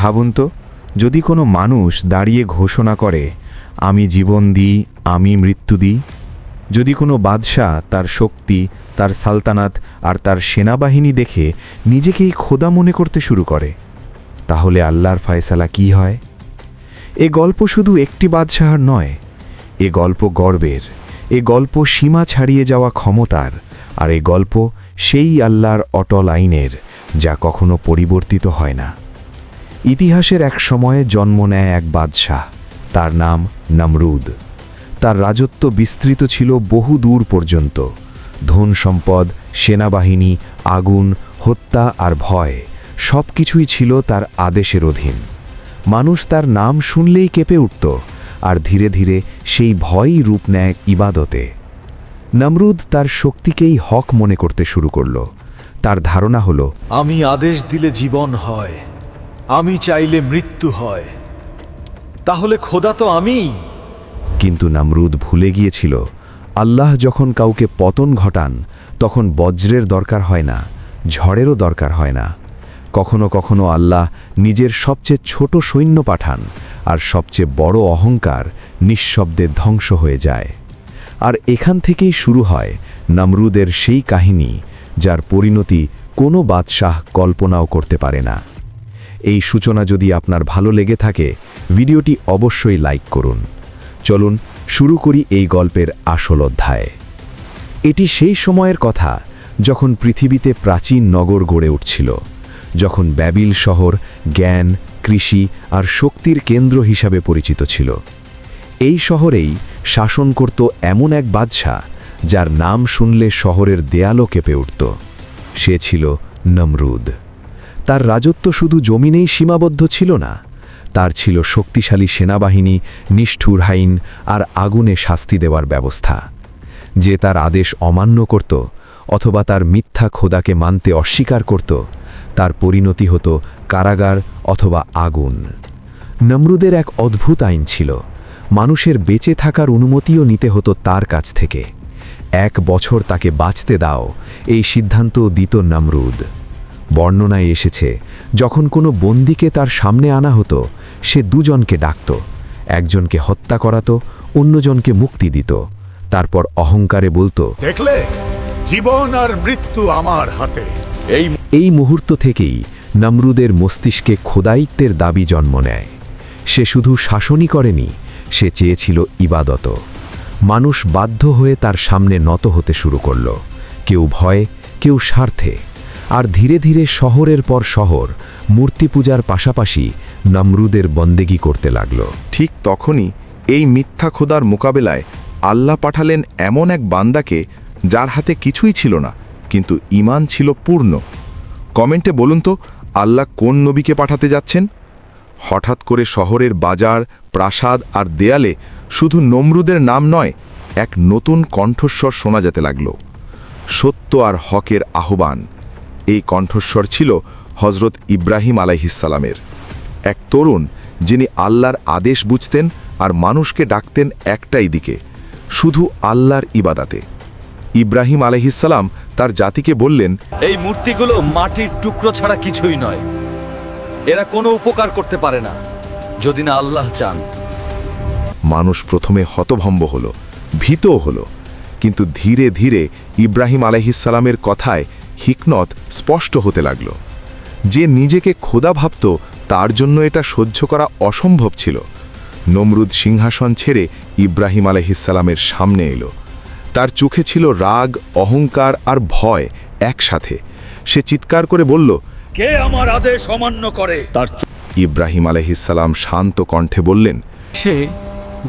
ভাবুন তো, যদি কোনো মানুষ দাঁড়িয়ে ঘোষণা করে, আমি জীবন দিই, আমি মৃত্যু দিই। যদি কোনো বাদশাহ তার শক্তি, তার সালতানাত আর তার সেনাবাহিনী দেখে নিজেকেই খোদা মনে করতে শুরু করে, তাহলে আল্লাহর ফয়সালা কি হয়? এ গল্প শুধু একটি বাদশাহর নয়, এ গল্প গর্বের, এ গল্প সীমা ছাড়িয়ে যাওয়া ক্ষমতার, আর এ গল্প সেই আল্লাহর অটল আইনের, যা কখনো পরিবর্তিত হয় না। ইতিহাসের এক সময়ে জন্ম নেয় এক বাদশাহ, তার নাম নমরুদ। তার রাজত্ব বিস্তৃত ছিল বহু দূর পর্যন্ত। ধন সম্পদ, সেনাবাহিনী, আগুন, হত্যা আর ভয় সব কিছুই ছিল তার আদেশের অধীন। মানুষ তার নাম শুনলেই কেঁপে উঠত, আর ধীরে ধীরে সেই ভয়ই রূপ নেয় ইবাদতে। নমরুদ তার শক্তিকেই হক মনে করতে শুরু করল। তার ধারণা হল, আমি আদেশ দিলে জীবন হয়, আমি চাইলে মৃত্যু হয়, তাহলে খোদা তো আমিই। কিন্তু নমরুদ ভুলে গিয়েছিল, আল্লাহ যখন কাউকে পতন ঘটান, তখন বজ্রের দরকার হয় না, ঝড়েরও দরকার হয় না। কখনো কখনো আল্লাহ নিজের সবচেয়ে ছোট সৈন্য পাঠান, আর সবচেয়ে বড় অহংকার নিঃশব্দে ধ্বংস হয়ে যায়। আর এখান থেকেই শুরু হয় নমরুদের সেই কাহিনী, যার পরিণতি কোনো বাদশাহ কল্পনাও করতে পারে না। এই সূচনা যদি আপনার ভালো লেগে থাকে, ভিডিওটি অবশ্যই লাইক করুন। চলুন শুরু করি এই গল্পের আসল অধ্যায়। এটি সেই সময়ের কথা যখন পৃথিবীতে প্রাচীন নগর গড়ে উঠছিল, যখন ব্যাবিল শহর জ্ঞান, কৃষি আর শক্তির কেন্দ্র হিসাবে পরিচিত ছিল। এই শহরেই শাসন করত এমন এক বাদশাহ, যার নাম শুনলে শহরের দেয়ালও কেঁপে উঠত। সে ছিল নমরুদ। তার রাজত্ব শুধু জমিনেই সীমাবদ্ধ ছিল না, তার ছিল শক্তিশালী সেনাবাহিনী, নিষ্ঠুর আইন আর আগুনে শাস্তি দেওয়ার ব্যবস্থা। যে তার আদেশ অমান্য করত অথবা তার মিথ্যা খোদাকে মানতে অস্বীকার করত, তার পরিণতি হতো কারাগার অথবা আগুন। নমরুদের এক অদ্ভুত আইন ছিল, মানুষের বেঁচে থাকার অনুমতিও নিতে হতো তার কাছ থেকে। 1 বছর তাকে বাঁচতে দাও, এই সিদ্ধান্ত দিত নমরুদ। বর্ণনায় এসেছে, যখন কোনো বন্দীকে তার সামনে আনা হতো, সে দুজনকে ডাকত, একজনকে হত্যা করাতো, অন্যজনকে মুক্তি দিত। তারপর অহংকারে বলতো, দেখলে, জীবন আর মৃত্যু আমার হাতে। এই মুহূর্ত থেকেই নমরুদের মস্তিষ্কে খোদায়িত্বের দাবি জন্ম নেয়। সে শুধু শাসনই করেনি, সে চেয়েছিল ইবাদত। মানুষ বাধ্য হয়ে তার সামনে নত হতে শুরু করল, কেউ ভয়ে, কেউ স্বার্থে। আর ধীরে ধীরে শহরের পর শহর মূর্তি পূজার পাশাপাশি নমরুদের বন্দেগী করতে লাগল। ঠিক তখনই এই মিথ্যা খোদার মোকাবেলায় আল্লাহ পাঠালেন এমন এক বান্দাকে, যার হাতে কিছুই ছিল না, কিন্তু ঈমান ছিল পূর্ণ। কমেন্টে বলুন তো, আল্লাহ কোন নবীকে পাঠাতে যাচ্ছেন? হঠাৎ করে শহরের বাজার, প্রাসাদ আর দেয়ালে শুধু নমরুদের নাম নয়, এক নতুন কণ্ঠস্বর শোনা যেতে লাগল, সত্য আর হকের আহ্বান। এই কণ্ঠস্বর ছিল হজরত ইব্রাহিম আলাইহিসসালামের, এক তরুণ যিনি আল্লাহর আদেশ বুঝতেন আর মানুষকে ডাকতেন একটাই দিকে, শুধু আল্লাহর ইবাদাতে। ইব্রাহিম আলাইহিসসালাম তার জাতিকে বললেন, এই মূর্তিগুলো মাটির টুকরো ছাড়া কিছুই নয়, এরা কোনো উপকার করতে পারে না যদি না আল্লাহ চান। মানুষ প্রথমে হতভম্ব হল, ভীতও হল, কিন্তু ধীরে ধীরে ইব্রাহিম আলাইহিসসালামের কথায় হিকমত স্পষ্ট হতে লাগল। যে নিজেকে খোদা ভাবত, তার জন্য এটা সহ্য করা অসম্ভব ছিল। নমরুদ সিংহাসন ছেড়ে ইব্রাহিম আলাইহিসসালামের সামনে এলো। তার চোখে ছিল রাগ, অহংকার আর ভয় একসাথে। সে চিৎকার করে বলল, কে আমার আদেশ অমান্য করে? ইব্রাহিম আলাইহিসসালাম শান্ত কণ্ঠে বললেন, সে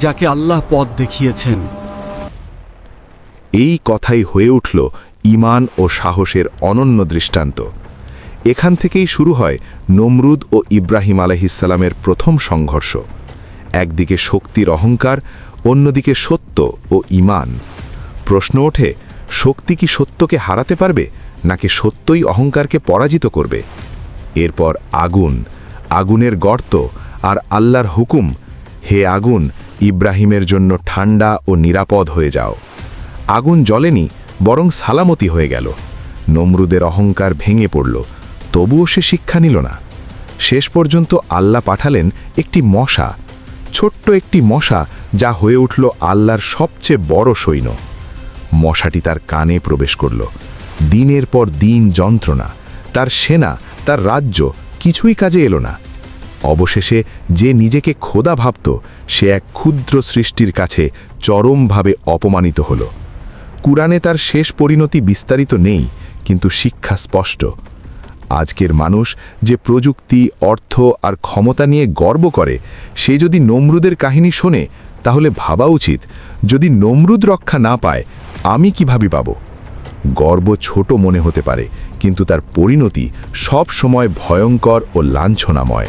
যাকে আল্লাহ পথ দেখিয়েছেন। এই কথাই হয়ে উঠল ঈমান ও সাহসের অনন্য দৃষ্টান্ত। এখান থেকেই শুরু হয় নমরুদ ও ইব্রাহিম আলাইহিসসালামের প্রথম সংঘর্ষ। একদিকে শক্তির অহংকার, অন্যদিকে সত্য ও ঈমান। প্রশ্ন ওঠে, শক্তি কি সত্যকে হারাতে পারবে, নাকি সত্যই অহংকারকে পরাজিত করবে? এরপর আগুন, আগুনের গর্ত আর আল্লাহর হুকুম, হে আগুন, ইব্রাহিমের জন্য ঠান্ডা ও নিরাপদ হয়ে যাও। আগুন জ্বলেনি, বরং সালামতি হয়ে গেল। নমরুদের অহংকার ভেঙে পড়ল, তবুও সে শিক্ষা নিল না। শেষ পর্যন্ত আল্লাহ পাঠালেন একটি মশা, ছোট্ট একটি মশা যা হয়ে উঠল আল্লাহর সবচেয়ে বড় সৈন্য। মশাটি তার কানে প্রবেশ করল। দিনের পর দিন যন্ত্রণা, তার সেনা, তার রাজ্য কিছুই কাজে এলো না। অবশেষে যে নিজেকে খোদা ভাবত, সে এক ক্ষুদ্র সৃষ্টির কাছে চরমভাবে অপমানিত হল। কুরআনে তার শেষ পরিণতি বিস্তারিত নেই, কিন্তু শিক্ষা স্পষ্ট। আজকের মানুষ যে প্রযুক্তি, অর্থ আর ক্ষমতা নিয়ে গর্ব করে, সে যদি নমরুদের কাহিনী শোনে, তাহলে ভাবা উচিত, যদি নমরুদ রক্ষা না পায়, আমি কিভাবে পাব? গর্ব ছোট মনে হতে পারে, কিন্তু তার পরিণতি সব সময় ভয়ঙ্কর ও লাঞ্ছনাময়।